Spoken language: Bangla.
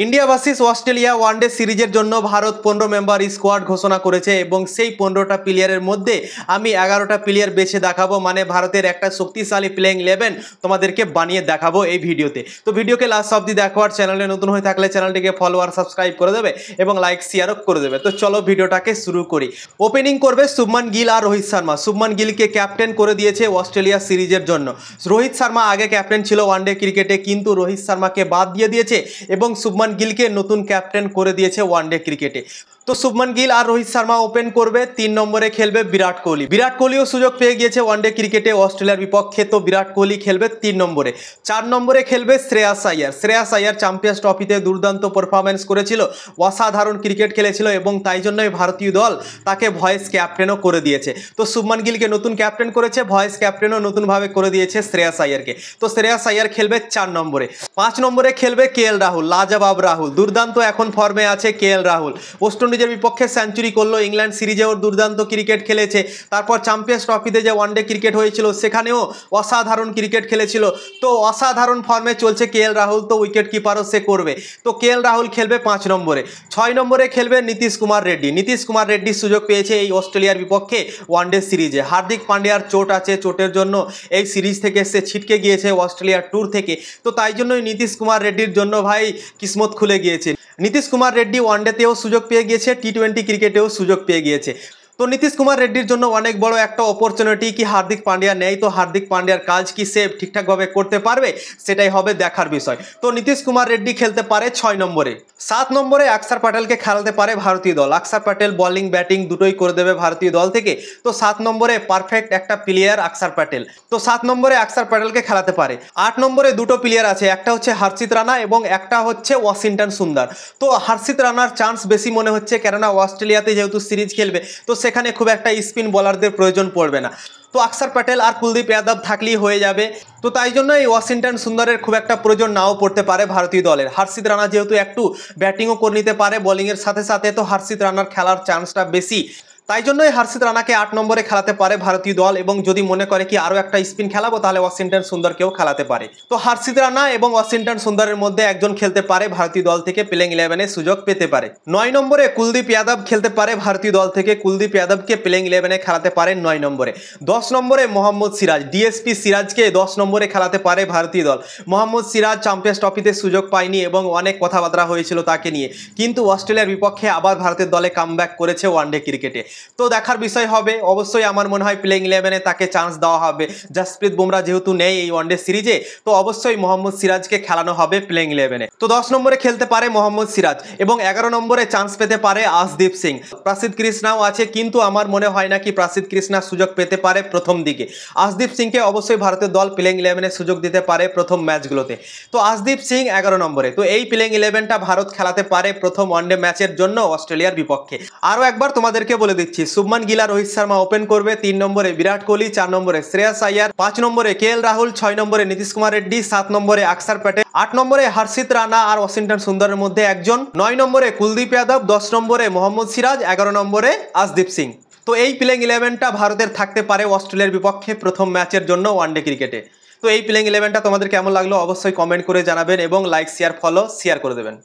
ইন্ডিয়া ভার্সেস অস্ট্রেলিয়া ওয়ানডে সিরিজের জন্য ভারত 15 মেম্বার স্কোয়াড ঘোষণা করেছে এবং সেই 15টা প্লেয়ারের মধ্যে আমি 11টা প্লেয়ার বেছে দেখাবো, মানে ভারতের একটা শক্তিশালী প্লেইং 11 তোমাদেরকে বানিয়ে দেখাবো এই ভিডিওতে। তো ভিডিওকে লাস্ট অবধি দেখো, আর চ্যানেলে নতুন হয়ে থাকলে চ্যানেলটিকে ফলো আর সাবস্ক্রাইব করে দেবে এবং লাইক শেয়ারও করে দেবে। তো চলো ভিডিওটাকে শুরু করি। ওপেনিং করবে শুভমান গিল আর রোহিত শর্মা। শুভমান গিলকে ক্যাপ্টেন করে দিয়েছে অস্ট্রেলিয়া সিরিজের জন্য। রোহিত শর্মা আগে ক্যাপ্টেন ছিল ওয়ানডে ক্রিকেটে, কিন্তু রোহিত শর্মাকে বাদ দিয়ে দিয়েছে এবং শুভমান গিলকে নতুন ক্যাপ্টেন করে দিয়েছে ওয়ানডে ক্রিকেটে। তো শুভমান গিল আর রোহিত শর্মা ওপেন করবে। 3 নম্বরে খেলবে বিরাট কোহলি। বিরাট কোহলিও সুযোগ পেয়ে গিয়েছে ওয়ানডে ক্রিকেটে অস্ট্রেলিয়ার বিপক্ষে, তো বিরাট কোহলি খেলবে 3 নম্বরে। 4 নম্বরে খেলবে শ্রেয়াস আইয়ার। শ্রেয়াস আইয়ার চ্যাম্পিয়ন্স ট্রফিতে দুর্দান্ত পারফরমেন্স করেছিল, অসাধারণ ক্রিকেট খেলেছিল এবং তাই জন্যই ভারতীয় দল তাকে ভয়েস ক্যাপ্টেনও করে দিয়েছে। তো শুভমান গিলকে নতুন ক্যাপ্টেন করেছে, ভয়েস ক্যাপ্টেনও নতুনভাবে করে দিয়েছে শ্রেয়াস আইয়ারকে। তো শ্রেয়াস আইয়ার খেলবে 4 নম্বরে। 5 নম্বরে খেলবে কেএল রাহুল। লাজবাব রাহুল, দুর্দান্ত এখন ফর্মে আছে কেএল রাহুল। ওয়েস্ট ইন্ডিজের বিপক্ষে সেঞ্চুরি করলো, ইংল্যান্ড সিরিজেও দুর্দান্ত ক্রিকেট খেলেছে, তারপর চ্যাম্পিয়ন্স ট্রফিতে যে ওয়ানডে ক্রিকেট হয়েছিল সেখানেও অসাধারণ ক্রিকেট খেলেছিল। তো অসাধারণ ফর্মে চলছে কেএল রাহুল, তো উইকেট কিপারও সে করবে। তো কেএল রাহুল খেলবে 5 নম্বরে। 6 নম্বরে খেলবে নীতিশ কুমার রেড্ডি। নীতিশ কুমার রেড্ডির সুযোগ পেয়েছে এই অস্ট্রেলিয়ার বিপক্ষে ওয়ানডে সিরিজে। হার্দিক পান্ডিয়ার চোট আছে, চোটের জন্য এই সিরিজ থেকে সে ছিটকে গিয়েছে অস্ট্রেলিয়ার ট্যুর থেকে। তো তাই জন্যই নীতিশ কুমার রেড্ডির জন্য ভাই কিসমত খুলে গিয়েছে। নীতিশ কুমার রেড্ডি ওয়ানডেতেও সুযোগ পেয়ে গিয়েছে, টি20 ক্রিকেটেও সুযোগ পেয়ে গিয়েছে। তো নীতিশ কুমার রেড্ডির জন্য অনেক বড় একটা অপরচুনিটি কি হার্দিক পান্ডিয়া নেই, তো হার্দিক পান্ডিয়ার কাজ কি সে ঠিকঠাকভাবে করতে পারবে, সেটাই হবে দেখার বিষয়। তো নীতিশ কুমার রেড্ডি খেলতে পারে 6 নম্বরে। 7 নম্বরে অক্ষর প্যাটেলকে খেলাতে পারে ভারতীয় দল। অক্ষর প্যাটেল বোলিং ব্যাটিং দুটোই করে দেবে ভারতীয় দল থেকে। তো 7 নম্বরে পারফেক্ট একটা প্লেয়ার অক্ষর প্যাটেল। তো 7 নম্বরে অক্ষর প্যাটেলকে খেলাতে পারে। 8 নম্বরে দুটো প্লেয়ার আছে, একটা হচ্ছে হর্ষিত রানা এবং একটা হচ্ছে ওয়াশিংটন সুন্দর। তো হর্ষিত রানার চান্স বেশি মনে হচ্ছে, কেননা অস্ট্রেলিয়াতে যেহেতু সিরিজ খেলবে তো সেখানে খুব একটা স্পিন বোলারদের প্রয়োজন পড়বে না। তো অক্ষর প্যাটেল আর কুলদীপ যাদব থাকলেই হয়ে যাবে। তো তাই জন্য এই ওয়াশিংটন সুন্দরের খুব একটা প্রয়োজন নাও পড়তে পারে ভারতীয় দলের। হর্ষিত রানা যেহেতু একটু ব্যাটিংও করে নিতে পারে বোলিংয়ের সাথে সাথে, তো হর্ষিত রানার খেলার চান্সটা বেশি। তাই জন্যই হর্ষিত রানাকে 8 নম্বরে খেলাতে পারে ভারতীয় দল, এবং যদি মনে করে কি আরও একটা স্পিন খেলাবো তাহলে ওয়াশিংটন সুন্দরকেও খেলাতে পারে। তো হর্ষিত রানা এবং ওয়াশিংটন সুন্দরের মধ্যে একজন খেলতে পারে ভারতীয় দল থেকে, প্লেইং 11-এ সুযোগ পেতে পারে। 9 নম্বরে কুলদীপ যাদব খেলতে পারে ভারতীয় দল থেকে। কুলদীপ যাদবকে প্লেইং 11-এ খেলাতে পারে 9 নম্বরে। 10 নম্বরে মোহাম্মদ সিরাজ। ডিএসপি সিরাজকে 10 নম্বরে খেলাতে পারে ভারতীয় দল। মোহাম্মদ সিরাজ চ্যাম্পিয়ন্স ট্রফিতে সুযোগ পায়নি এবং অনেক কথাবার্তা হয়েছিল তাকে নিয়ে, কিন্তু অস্ট্রেলিয়ার বিপক্ষে আবার ভারতের দলে কামব্যাক করেছে ওয়ানডে ক্রিকেটে। তো দেখার বিষয় হবে, অবশ্যই আমার মনে হয় প্লেইং 11-এ তাকে চান্স দেওয়া হবে। জসপ্রীত বুমরা যেহেতু নেই এই ওয়ানডে সিরিজে, তো অবশ্যই মোহাম্মদ সিরাজকে খেলানো হবে প্লেইং 11-এ। তো 10 নম্বরে খেলতে পারে মোহাম্মদ সিরাজ এবং 11 নম্বরে চান্স পেতে পারে আশদীপ সিং। প্রসিদ্ধ কৃষ্ণাও আছে, কিন্তু আমার মনে হয় না কি প্রসিদ্ধ কৃষ্ণা সুযোগ পেতে পারে প্রথম দিকে। আশদীপ সিংকে অবশ্যই ভারতের দল প্লেইং 11-এ সুযোগ দিতে পারে প্রথম ম্যাচগুলোতে। তো আশদীপ সিং 11 নম্বরে। তো এই প্লেইং 11টা ভারত খেলাতে পারে প্রথম ওয়ানডে ম্যাচের জন্য অস্ট্রেলিয়ার বিপক্ষে। আরও একবার তোমাদেরকে বলে দিচ্ছি, শুভমান গিল আর রোহিত শর্মা ওপেন করবে। 3 নম্বরে বিরাট কোহলি, 4 নম্বরে শ্রেয়াস আইয়ার, 5 নম্বরে কেএল রাহুল, 6 নম্বরে নীতিশ কুমার রেড্ডি, 7 নম্বরে অক্ষর প্যাটেল, 8 নম্বরে হর্ষিত রানা আর ওয়াশিংটন সুন্দরের মধ্যে একজন, 9 নম্বরে কুলদীপ যাদব, 10 নম্বরে মোহাম্মদ সিরাজ, 11 নম্বরে আশদীপ সিং। তো এই প্লেইং 11টা ভারতের থাকতে পারে অস্ট্রেলিয়ার বিপক্ষে প্রথম ম্যাচের জন্য ওয়ানডে ক্রিকেটে। তো এই প্লেইং 11টা তোমাদের কেমন লাগলো অবশ্যই কমেন্ট করে জানাবেন এবং লাইক শেয়ার ফলো শেয়ার করে দেবেন।